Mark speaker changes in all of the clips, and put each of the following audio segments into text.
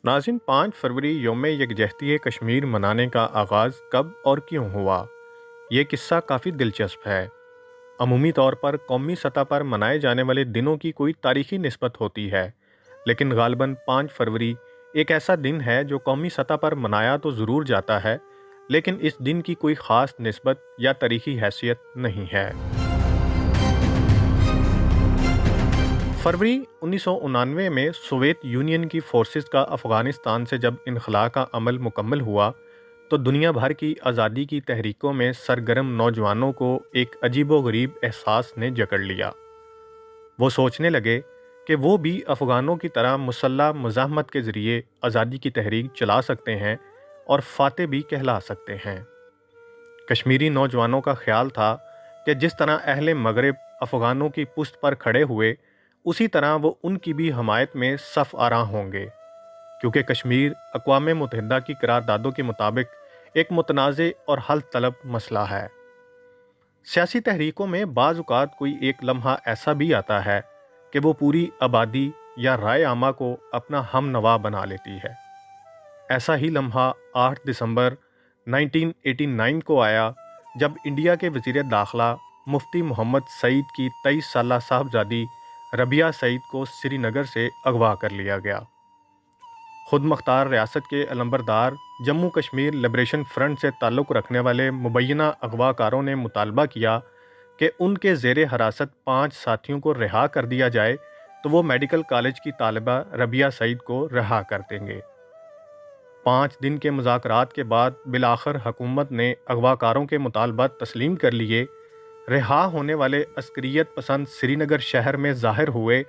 Speaker 1: ناظرین، 5 فروری یوم یکجہتی کشمیر منانے کا آغاز کب اور کیوں ہوا؟ یہ قصہ کافی دلچسپ ہے۔ عمومی طور پر قومی سطح پر منائے جانے والے دنوں کی کوئی تاریخی نسبت ہوتی ہے، لیکن غالباً 5 فروری ایک ایسا دن ہے جو قومی سطح پر منایا تو ضرور جاتا ہے، لیکن اس دن کی کوئی خاص نسبت یا تاریخی حیثیت نہیں ہے۔ فروری 1999 میں سوویت یونین کی فورسز کا افغانستان سے جب انخلاء کا عمل مکمل ہوا تو دنیا بھر کی آزادی کی تحریکوں میں سرگرم نوجوانوں کو ایک عجیب و غریب احساس نے جکڑ لیا۔ وہ سوچنے لگے کہ وہ بھی افغانوں کی طرح مسلح مزاحمت کے ذریعے آزادی کی تحریک چلا سکتے ہیں اور فاتح بھی کہلا سکتے ہیں۔ کشمیری نوجوانوں کا خیال تھا کہ جس طرح اہل مغرب افغانوں کی پشت پر کھڑے ہوئے، اسی طرح وہ ان کی بھی حمایت میں صف آراں ہوں گے، کیونکہ کشمیر اقوام متحدہ کی قراردادوں کے مطابق ایک متنازع اور حل طلب مسئلہ ہے۔ سیاسی تحریکوں میں بعض اوقات کوئی ایک لمحہ ایسا بھی آتا ہے کہ وہ پوری آبادی یا رائے عامہ کو اپنا ہم نوا بنا لیتی ہے۔ ایسا ہی لمحہ 8 دسمبر 1989 کو آیا جب انڈیا کے وزیر داخلہ مفتی محمد سعید کی 23 سالہ صاحبزادی ربیہ سعید کو سری نگر سے اغوا کر لیا گیا۔ خود مختار ریاست کے علمبردار جموں کشمیر لبریشن فرنٹ سے تعلق رکھنے والے مبینہ اغوا کاروں نے مطالبہ کیا کہ ان کے زیر حراست 5 ساتھیوں کو رہا کر دیا جائے تو وہ میڈیکل کالج کی طالبہ ربیہ سعید کو رہا کر دیں گے۔ 5 دن کے مذاکرات کے بعد بالآخر حکومت نے اغوا کاروں کے مطالبات تسلیم کر لیے۔ رہا ہونے والے عسکریت پسند سری نگر شہر میں ظاہر ہوئے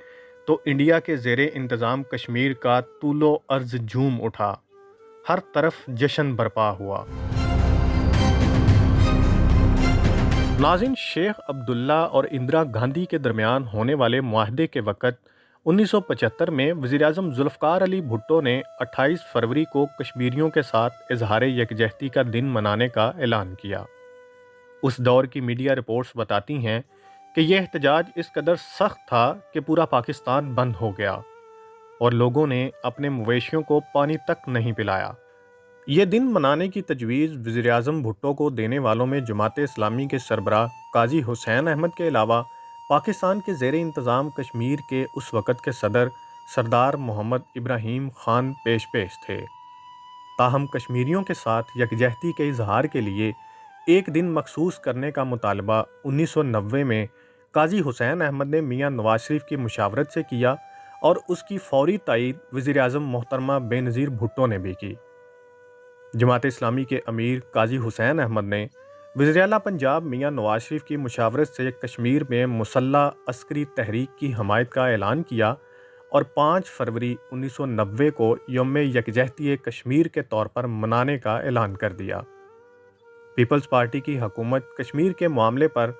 Speaker 1: تو انڈیا کے زیر انتظام کشمیر کا طول و عرض جھوم اٹھا، ہر طرف جشن برپا ہوا۔ ناظرین، شیخ عبداللہ اور اندرا گاندھی کے درمیان ہونے والے معاہدے کے وقت 1975 میں وزیراعظم ذوالفقار علی بھٹو نے 28 فروری کو کشمیریوں کے ساتھ اظہار یکجہتی کا دن منانے کا اعلان کیا۔ اس دور کی میڈیا رپورٹس بتاتی ہیں کہ یہ احتجاج اس قدر سخت تھا کہ پورا پاکستان بند ہو گیا اور لوگوں نے اپنے مویشیوں کو پانی تک نہیں پلایا۔ یہ دن منانے کی تجویز وزیراعظم بھٹو کو دینے والوں میں جماعت اسلامی کے سربراہ قاضی حسین احمد کے علاوہ پاکستان کے زیر انتظام کشمیر کے اس وقت کے صدر سردار محمد ابراہیم خان پیش تھے۔ تاہم کشمیریوں کے ساتھ یکجہتی کے اظہار کے لیے ایک دن مخصوص کرنے کا مطالبہ 1990 میں قاضی حسین احمد نے میاں نواز شریف کی مشاورت سے کیا اور اس کی فوری تائید وزیر اعظم محترمہ بے نظیر بھٹو نے بھی کی۔ جماعت اسلامی کے امیر قاضی حسین احمد نے وزیر اعلیٰ پنجاب میاں نواز شریف کی مشاورت سے کشمیر میں مسلح عسکری تحریک کی حمایت کا اعلان کیا اور 5 فروری 1990 کو یوم یکجہتی کشمیر کے طور پر منانے کا اعلان کر دیا۔ پیپلز پارٹی کی حکومت کشمیر کے معاملے پر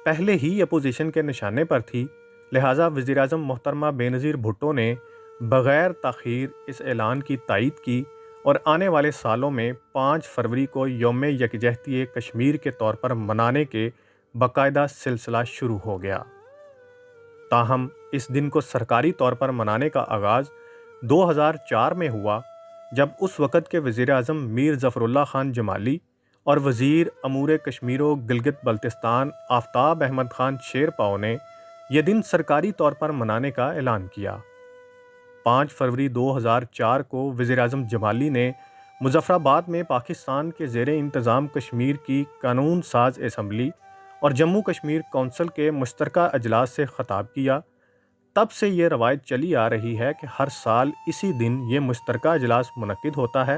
Speaker 1: پہلے ہی اپوزیشن کے نشانے پر تھی، لہٰذا وزیر اعظم محترمہ بے نظیر بھٹو نے بغیر تاخیر اس اعلان کی تائید کی اور آنے والے سالوں میں 5 فروری کو یوم یکجہتی کشمیر کے طور پر منانے کے باقاعدہ سلسلہ شروع ہو گیا۔ تاہم اس دن کو سرکاری طور پر منانے کا آغاز 2004 میں ہوا جب اس وقت کے وزیر اعظم میر ظفر اللہ خان جمالی اور وزیر امور کشمیر و گلگت بلتستان آفتاب احمد خان شیرپاؤ نے یہ دن سرکاری طور پر منانے کا اعلان کیا۔ 5 فروری 2004 کو وزیر اعظم جمالی نے مظفر آباد میں پاکستان کے زیر انتظام کشمیر کی قانون ساز اسمبلی اور جموں کشمیر کونسل کے مشترکہ اجلاس سے خطاب کیا۔ تب سے یہ روایت چلی آ رہی ہے کہ ہر سال اسی دن یہ مشترکہ اجلاس منعقد ہوتا ہے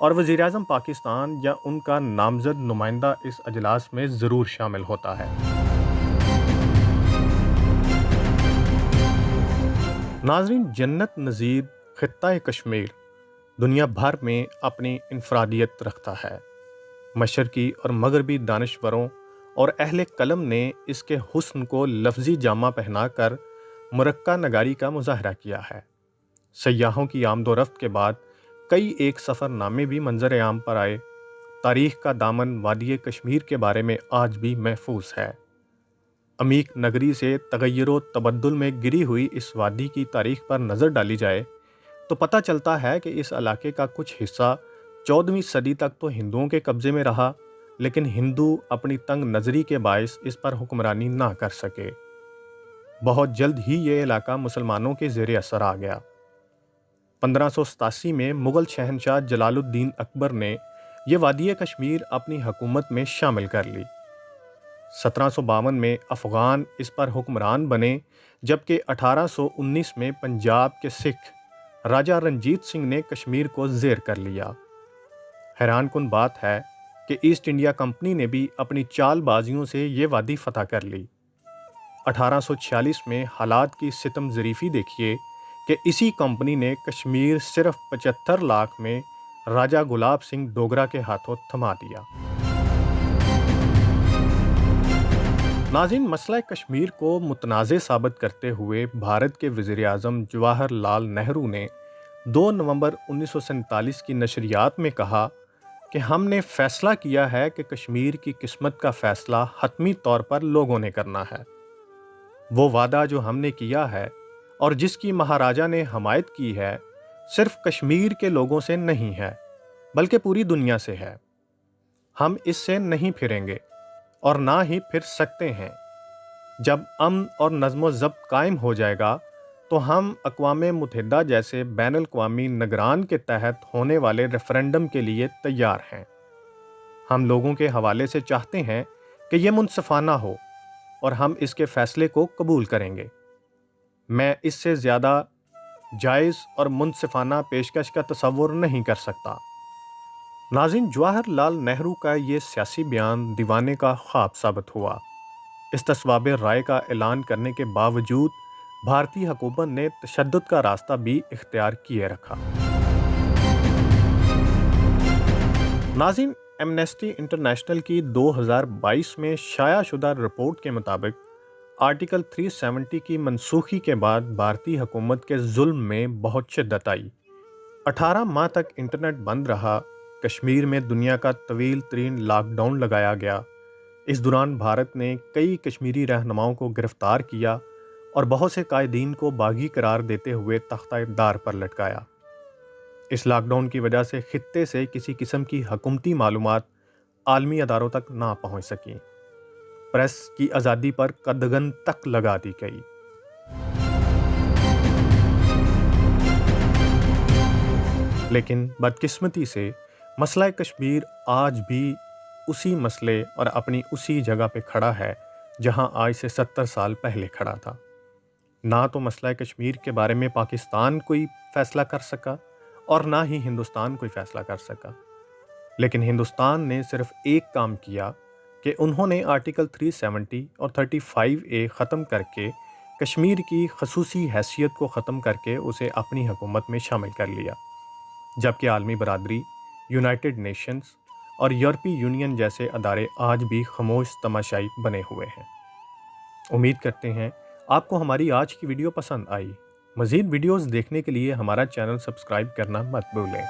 Speaker 1: اور وزیر اعظم پاکستان یا ان کا نامزد نمائندہ اس اجلاس میں ضرور شامل ہوتا ہے۔ ناظرین، جنت نظیر خطہ کشمیر دنیا بھر میں اپنی انفرادیت رکھتا ہے۔ مشرقی اور مغربی دانشوروں اور اہل قلم نے اس کے حسن کو لفظی جامہ پہنا کر مرقع نگاری کا مظاہرہ کیا ہے۔ سیاحوں کی آمد و رفت کے بعد کئی ایک سفر نامے بھی منظر عام پر آئے۔ تاریخ کا دامن وادی کشمیر کے بارے میں آج بھی محفوظ ہے۔ عمیق نگری سے تغیر و تبدل میں گری ہوئی اس وادی کی تاریخ پر نظر ڈالی جائے تو پتہ چلتا ہے کہ اس علاقے کا کچھ حصہ 14ویں صدی تک تو ہندوؤں کے قبضے میں رہا، لیکن ہندو اپنی تنگ نظری کے باعث اس پر حکمرانی نہ کر سکے۔ بہت جلد ہی یہ علاقہ مسلمانوں کے زیر اثر آ گیا۔ 1587 میں مغل شہنشاہ جلال الدین اکبر نے یہ وادی کشمیر اپنی حکومت میں شامل کر لی۔ 1752 میں افغان اس پر حکمران بنے، جبکہ 1819 میں پنجاب کے سکھ راجہ رنجیت سنگھ نے کشمیر کو زیر کر لیا۔ حیران کن بات ہے کہ ایسٹ انڈیا کمپنی نے بھی اپنی چال بازیوں سے یہ وادی فتح کر لی۔ 1846 میں حالات کی ستم ظریفی دیکھیے کہ اسی کمپنی نے کشمیر صرف 75 لاکھ میں راجہ گلاب سنگھ ڈوگرا کے ہاتھوں تھما دیا۔ ناظرین، مسئلہ کشمیر کو متنازع ثابت کرتے ہوئے بھارت کے وزیر اعظم جواہر لال نہرو نے 2 نومبر 1947 کی نشریات میں کہا کہ ہم نے فیصلہ کیا ہے کہ کشمیر کی قسمت کا فیصلہ حتمی طور پر لوگوں نے کرنا ہے۔ وہ وعدہ جو ہم نے کیا ہے اور جس کی مہاراجا نے حمایت کی ہے، صرف کشمیر کے لوگوں سے نہیں ہے بلکہ پوری دنیا سے ہے۔ ہم اس سے نہیں پھریں گے اور نہ ہی پھر سکتے ہیں۔ جب امن اور نظم و ضبط قائم ہو جائے گا تو ہم اقوام متحدہ جیسے بین الاقوامی نگران کے تحت ہونے والے ریفرنڈم کے لیے تیار ہیں۔ ہم لوگوں کے حوالے سے چاہتے ہیں کہ یہ منصفانہ ہو اور ہم اس کے فیصلے کو قبول کریں گے۔ میں اس سے زیادہ جائز اور منصفانہ پیشکش کا تصور نہیں کر سکتا۔ ناظرین، جواہر لال نہرو کا یہ سیاسی بیان دیوانے کا خواب ثابت ہوا۔ استصواب رائے کا اعلان کرنے کے باوجود بھارتی حکومت نے تشدد کا راستہ بھی اختیار کیے رکھا۔ ناظرین، ایمنسٹی انٹرنیشنل کی 2022 میں شائع شدہ رپورٹ کے مطابق آرٹیکل 370 کی منسوخی کے بعد بھارتی حکومت کے ظلم میں بہت شدت آئی۔ 18 ماہ تک انٹرنیٹ بند رہا۔ کشمیر میں دنیا کا طویل ترین لاک ڈاؤن لگایا گیا۔ اس دوران بھارت نے کئی کشمیری رہنماؤں کو گرفتار کیا اور بہت سے قائدین کو باغی قرار دیتے ہوئے تختہ دار پر لٹکایا۔ اس لاک ڈاؤن کی وجہ سے خطے سے کسی قسم کی حکومتی معلومات عالمی اداروں تک نہ پہنچ سکیں۔ پریس کی آزادی پر قدغن تک لگا دی گئی۔ لیکن بدقسمتی سے مسئلہ کشمیر آج بھی اسی مسئلے اور اپنی اسی جگہ پہ کھڑا ہے جہاں آج سے 70 سال پہلے کھڑا تھا۔ نہ تو مسئلہ کشمیر کے بارے میں پاکستان کوئی فیصلہ کر سکا اور نہ ہی ہندوستان کوئی فیصلہ کر سکا، لیکن ہندوستان نے صرف ایک کام کیا کہ انہوں نے آرٹیکل 370 اور 35A ختم کر کے کشمیر کی خصوصی حیثیت کو ختم کر کے اسے اپنی حکومت میں شامل کر لیا، جبکہ عالمی برادری، یونائٹڈ نیشنز اور یورپی یونین جیسے ادارے آج بھی خاموش تماشائی بنے ہوئے ہیں۔ امید کرتے ہیں آپ کو ہماری آج کی ویڈیو پسند آئی۔ مزید ویڈیوز دیکھنے کے لیے ہمارا چینل سبسکرائب کرنا مت بھولیں۔